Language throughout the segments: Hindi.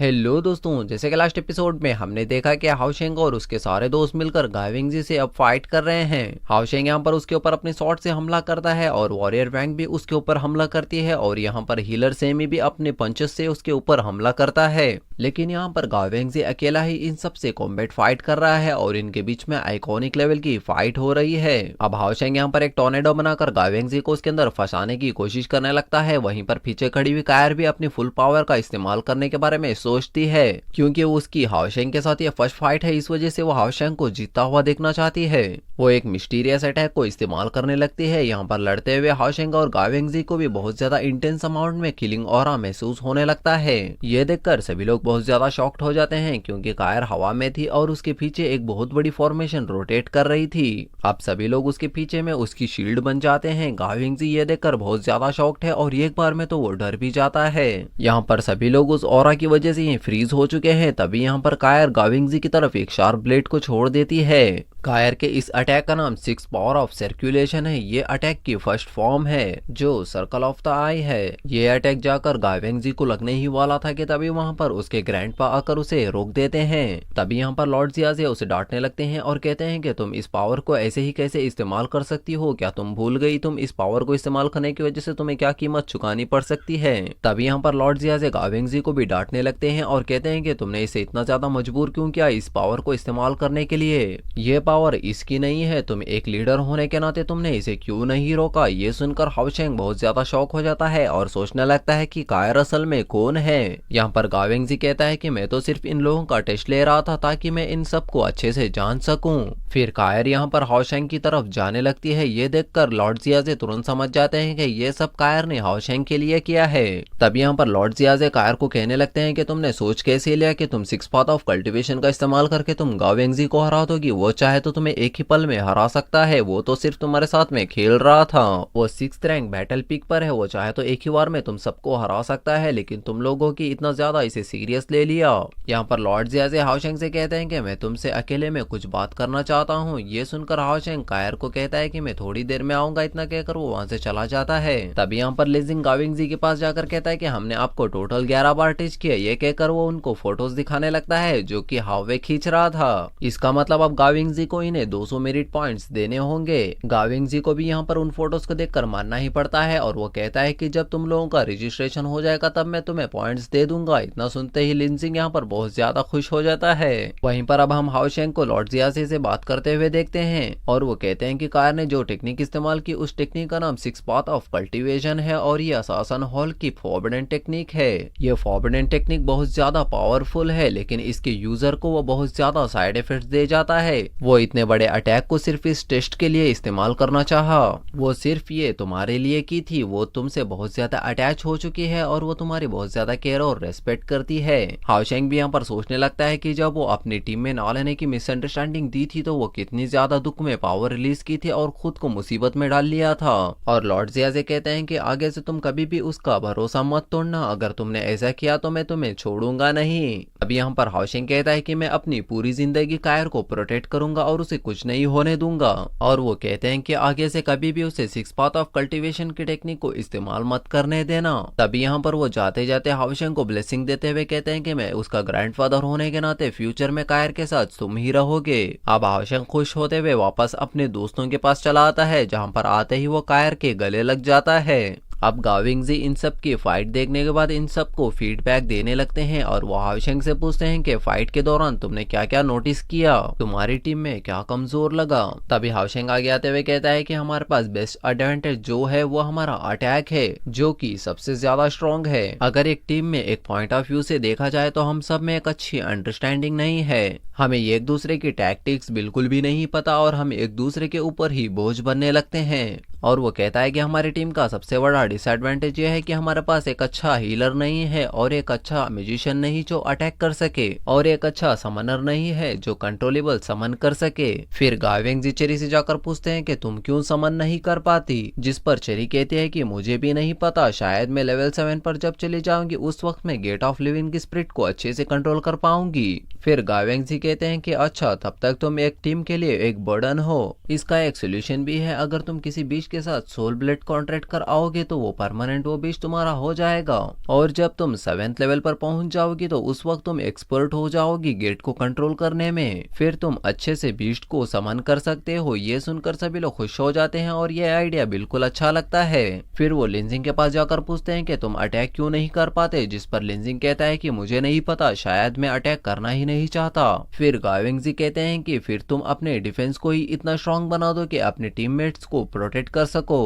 हेलो दोस्तों, जैसे कि लास्ट एपिसोड में हमने देखा कि हाओशेंग और उसके सारे दोस्त मिलकर गाइवेंजी से अब फाइट कर रहे हैं। हाओशेंग यहाँ पर उसके ऊपर अपने शॉट से हमला करता है और वॉरियर वैंग भी उसके ऊपर हमला करती है और यहाँ पर हीलर सेमी भी अपने पंचेस से उसके ऊपर हमला करता है। लेकिन यहाँ पर गाइवेंजी अकेला ही इन सब से कॉम्बैट फाइट कर रहा है और इनके बीच में आइकॉनिक लेवल की फाइट हो रही है। अब हाओशेंग यहाँ पर एक टॉर्नेडो बनाकर गाइवेंजी को उसके अंदर फंसाने की कोशिश करने लगता है। वहीं पर पीछे खड़ी हुई कायर भी अपनी फुल पावर का इस्तेमाल करने के बारे में सोचती है, क्योंकि उसकी हाओशेंग के साथ ये फर्स्ट फाइट है। इस वजह से वो हाओशेंग को जीतता हुआ देखना चाहती है। वो एक मिस्टीरियस अटैक को इस्तेमाल करने लगती है। यहाँ पर लड़ते हुए हाओशेंग और गाइवेंजी को भी बहुत ज्यादा इंटेंस अमाउंट में किलिंग ऑरा महसूस होने लगता है। ये देखकर सभी लोग बहुत ज्यादा शॉक्ड हो जाते हैं, क्योंकि कायर हवा में थी और उसके पीछे एक बहुत बड़ी फॉर्मेशन रोटेट कर रही थी। अब सभी लोग उसके पीछे में उसकी शील्ड बन जाते हैं। गाइवेंजी ये देखकर बहुत ज्यादा शॉक्ड है और एक बार में तो वो डर भी जाता है। यहाँ पर सभी लोग उस ऑरा की वजह से फ्रीज हो चुके हैं। तभी यहाँ पर कायर गाइवेंजी की तरफ एक शार्प ब्लेड को छोड़ देती है। कायर के इस अटैक का नाम 6 पावर ऑफ सर्कुलेशन है। ये अटैक की फर्स्ट फॉर्म है जो सर्कल ऑफ द आई है। ये अटैक जाकर गाइवेंजी को लगने ही वाला था कि तभी वहां पर उसके ग्रैंडपा आकर उसे रोक देते हैं। तभी यहाँ पर लॉर्ड जियाजे उसे डांटने लगते हैं और कहते हैं कि तुम इस पावर को ऐसे ही कैसे इस्तेमाल कर सकती हो, क्या तुम भूल गई तुम इस पावर को इस्तेमाल करने की वजह से तुम्हें क्या कीमत चुकानी पड़ सकती है। तभी यहाँ पर लॉर्ड जियाजे गाइवेंजी को भी डांटने लगते हैं और कहते हैं कि तुमने इसे इतना ज्यादा मजबूर क्यों किया इस पावर को इस्तेमाल करने के लिए। ये पावर इसकी नहीं है, तुम एक लीडर होने के नाते तुमने इसे क्यों नहीं रोका। ये सुनकर हाओशेंग बहुत ज्यादा शॉक हो जाता है और सोचने लगता है कि कायर असल में कौन है। यहाँ पर गाइवेंजी कहता है कि मैं तो सिर्फ इन लोगों का टेस्ट ले रहा था ताकि मैं इन सबको अच्छे से जान सकूं। फिर कायर यहाँ पर हाओशेंग की तरफ जाने लगती है। ये देखकर लॉर्ड जियाजे तुरंत समझ जाते हैं कि ये सब कायर ने हाओशेंग के लिए किया है। तभी यहाँ पर लॉर्ड जियाजे कायर को कहने लगते हैं कि तुमने सोच कैसे लिया कि तुम 6 पाथ ऑफ कल्टीवेशन का इस्तेमाल करके तुम गाइवेंजी को हरा दोगी। वो चाहे तो तुम्हें एक ही पल में हरा सकता है, वो तो सिर्फ तुम्हारे साथ में खेल रहा था। वो 6th रैंक बैटल पीक पर है, वो चाहे तो एक ही बार में तुम सबको हरा सकता है, लेकिन तुम लोगों की इतना ज्यादा इसे सीरियस ले लिया। यहाँ पर लॉर्ड जियाजे हाओशेंग से कहते हैं कि मैं तुमसे अकेले में कुछ बात करना चाहता हूँ। ये सुनकर हाओशेंग कायर को कहता है कि मैं थोड़ी देर में आऊंगा। इतना कहकर वो वहां से चला जाता है। तभी यहाँ पर लिजिंग गाइवेंजी के पास जाकर कहता है कि हमने आपको टोटल 11 बार टीच किया। ये कहकर वो उनको फोटोज दिखाने लगता है जो कि हावे खींच रहा था। इसका मतलब अब गाइवेंजी को इन्हें 200 मेरिट पॉइंट्स देने होंगे। गाइवेंजी को भी यहाँ पर उन फोटोज को देखकर मानना ही पड़ता है और वो कहता है कि जब तुम लोगों का रजिस्ट्रेशन हो जाएगा तब मैं तुम्हें पॉइंट्स दे दूंगा। इतना सुनते ही लिंजिंग यहाँ पर बहुत ज्यादा खुश हो जाता है। वहीं पर अब हम हाओशेंग को लॉर्ड जियाजे से बात करते हुए देखते हैं और वो कहते हैं कि कायर ने जो टेक्निक इस्तेमाल की उस टेक्निक का नाम 6 पाथ ऑफ कल्टीवेशन है और ये असासन हॉल की फॉरबिडन टेक्निक है। ये फॉरबिडन टेक्निक बहुत ज्यादा पावरफुल है, लेकिन इसके यूजर को वो बहुत ज्यादा साइड इफेक्ट्स दे जाता है। वो इतने बड़े अटैक को सिर्फ इस टेस्ट के लिए इस्तेमाल करना चाहा। वो सिर्फ ये तुम्हारे लिए की थी। वो तुमसे बहुत ज्यादा अटैच हो चुकी है और वो तुम्हारी बहुत ज्यादा केयर और रेस्पेक्ट करती है। हाओशेंग भी यहाँ पर सोचने लगता है कि जब वो अपनी टीम में ना लेने की मिसअंडरस्टैंडिंग दी थी तो वो कितनी ज्यादा दुख में पावर रिलीज की थी और खुद को मुसीबत में डाल लिया था। और लॉर्ड जियाजे कहते हैं कि आगे से तुम कभी भी उसका भरोसा मत तोड़ना। अगर तुमने ऐसा किया तो मैं तुम्हें छोड़ूंगा नहीं। अभी यहाँ पर हाओशेंग कहता है कि मैं अपनी पूरी जिंदगी कायर को प्रोटेक्ट करूंगा और उसे कुछ नहीं होने दूंगा। और वो कहते हैं कि आगे से कभी भी उसे 6 पाथ ऑफ कल्टीवेशन की टेक्निक को इस्तेमाल मत करने देना। तभी यहाँ पर वो जाते जाते हाओशेंग को ब्लेसिंग देते हुए कहते हैं कि मैं उसका ग्रैंडफादर होने के नाते फ्यूचर में कायर के साथ तुम ही रहोगे। अब हाओशेंग खुश होते हुए वापस अपने दोस्तों के पास चला आता है, जहाँ पर आते ही वो कायर के गले लग जाता है। अब गाइवेंजी इन सब की फाइट देखने के बाद इन सबको फीडबैक देने लगते हैं और वो हाओशेंग से पूछते हैं कि फाइट के दौरान तुमने क्या क्या नोटिस किया, तुम्हारी टीम में क्या कमजोर लगा। तभी हाओशेंग आगे आते हुए कहता है कि हमारे पास बेस्ट एडवांटेज जो है वो हमारा अटैक है, जो कि सबसे ज्यादा स्ट्रॉन्ग है। अगर एक टीम में एक पॉइंट ऑफ व्यू से देखा जाए तो हम सब में एक अच्छी अंडरस्टैंडिंग नहीं है। हमें एक दूसरे की टैक्टिक्स बिल्कुल भी नहीं पता और हम एक दूसरे के ऊपर ही बोझ बनने लगते हैं। और वो कहता है कि हमारी टीम का सबसे बड़ा डिसएडवांटेज ये है कि हमारे पास एक अच्छा हीलर नहीं है और एक अच्छा म्यूजिशियन नहीं जो अटैक कर सके और एक अच्छा समनर नहीं है जो कंट्रोलेबल समन कर सके। फिर गाइवेंजी चेरी से जाकर पूछते हैं कि तुम क्यों समन नहीं कर पाती, जिस पर चेरी कहती है कि मुझे भी नहीं पता, शायद मैं लेवल 7 पर जब चली जाऊंगी उस वक्त मैं गेट ऑफ लिविंग की स्पिरिट को अच्छे से कंट्रोल कर पाऊंगी। फिर गाइवेंजी कहते हैं कि अच्छा तब तक तुम एक टीम के लिए एक बर्डन हो। इसका एक सोल्यूशन भी है, अगर तुम किसी बीच के साथ सोल ब्लेड कॉन्ट्रैक्ट कर आओगे तो वो परमानेंट वो बीस्ट तुम्हारा हो जाएगा। और जब तुम 7th लेवल पर पहुंच जाओगी तो उस वक्त तुम एक्सपर्ट हो जाओगी गेट को कंट्रोल करने में। फिर तुम अच्छे से बीस्ट को समन कर सकते हो। ये सुनकर सभी लोग खुश हो जाते हैं और ये आइडिया बिल्कुल अच्छा लगता है। फिर वो लिंजिंग के पास जाकर पूछते हैं कि तुम अटैक क्यों नहीं कर पाते, जिस पर लिंजिंग कहता है कि मुझे नहीं पता, शायद मैं अटैक करना ही नहीं चाहता। फिर गाइवेंजी कहते हैं कि फिर तुम अपने डिफेंस को ही इतना स्ट्रांग बना दो कि अपने टीममेट्स को प्रोटेक्ट कर सको।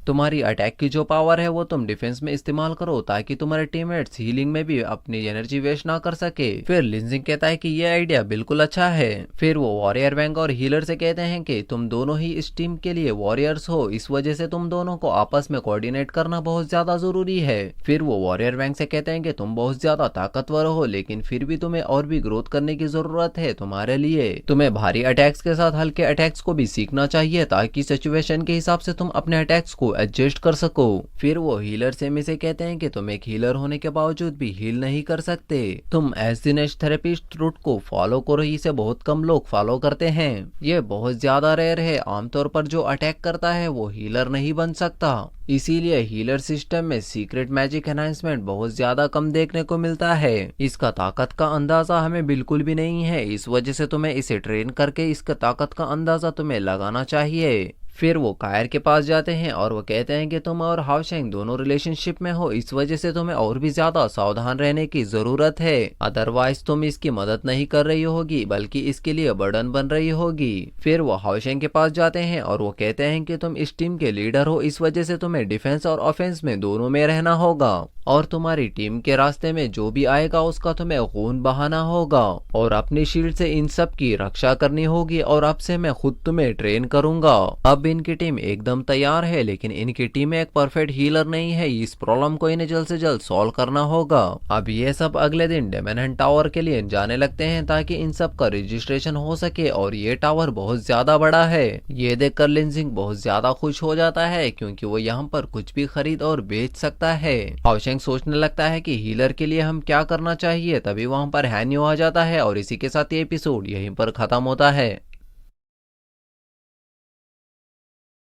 तुम्हारी अटैक की जो पावर है वो तुम डिफेंस में इस्तेमाल करो ताकि तुम्हारे टीममेट्स हीलिंग में भी अपनी एनर्जी वेस्ट ना कर सके। फिर लिंजिंग कहता है कि ये आइडिया बिल्कुल अच्छा है। फिर वो वॉरियर वैंग और हीलर से कहते हैं कि तुम दोनों ही इस टीम के लिए वॉरियर्स हो, इस वजह से तुम दोनों को आपस में कोऑर्डिनेट करना बहुत ज्यादा जरूरी है। फिर वो वॉरियर वैंग से कहते हैं कि तुम बहुत ज्यादा ताकतवर हो, लेकिन फिर भी तुम्हें और भी ग्रोथ करने की जरूरत है। तुम्हारे लिए तुम्हें भारी अटैक्स के साथ हल्के अटैक्स को भी सीखना चाहिए ताकि सिचुएशन के हिसाब से तुम अपने अटैक्स को एडजस्ट कर सको। फिर वो हीलर सेमी से कहते हैं कि तुम एक हीलर होने के बावजूद भी हील नहीं कर सकते। तुम as the next therapist route को फॉलो करो, इसे बहुत कम लोग फॉलो करते हैं। ये बहुत ज्यादा रेयर है। आमतौर पर जो अटैक करता है वो हीलर नहीं बन सकता, इसीलिए हीलर सिस्टम में सीक्रेट मैजिक एनहांसमेंट बहुत ज्यादा कम देखने को मिलता है। इसका ताकत का अंदाजा हमें बिल्कुल भी नहीं है, इस वजह से तुम्हें इसे ट्रेन करके इसका ताकत का अंदाजा तुम्हें लगाना चाहिए। फिर वो कायर के पास जाते हैं और वो कहते हैं कि तुम और हाओशेंग दोनों रिलेशनशिप में हो, इस वजह से तुम्हें और भी ज्यादा सावधान रहने की जरूरत है, अदरवाइज तुम इसकी मदद नहीं कर रही होगी बल्कि इसके लिए बर्डन बन रही होगी। फिर वो हाओशेंग के पास जाते हैं और वो कहते हैं कि तुम इस टीम के लीडर हो, इस वजह से तुम्हें डिफेंस और ऑफेंस में दोनों में रहना होगा और तुम्हारी टीम के रास्ते में जो भी आएगा उसका तुम्हें खून बहाना होगा और अपनी शील्ड से इन सब की रक्षा करनी होगी। और अब से मैं खुद तुम्हें ट्रेन करूंगा। अब इनकी टीम एकदम तैयार है, लेकिन इनकी टीम में एक परफेक्ट हीलर नहीं है। इस प्रॉब्लम को इन्हें जल्द से जल्द सॉल्व करना होगा। अब ये सब अगले दिन डेमन टावर के लिए जाने लगते हैं ताकि इन सब का रजिस्ट्रेशन हो सके और ये टावर बहुत ज्यादा बड़ा है। ये देखकर लिंजिंग बहुत ज्यादा खुश हो जाता है क्योंकि वो यहाँ पर कुछ भी खरीद और बेच सकता है। हाओशेंग सोचने लगता है कि हीलर के लिए हम क्या करना चाहिए, तभी वहां पर हैन्यो आ जाता है और इसी के साथ ये एपिसोड यहीं पर खत्म होता है।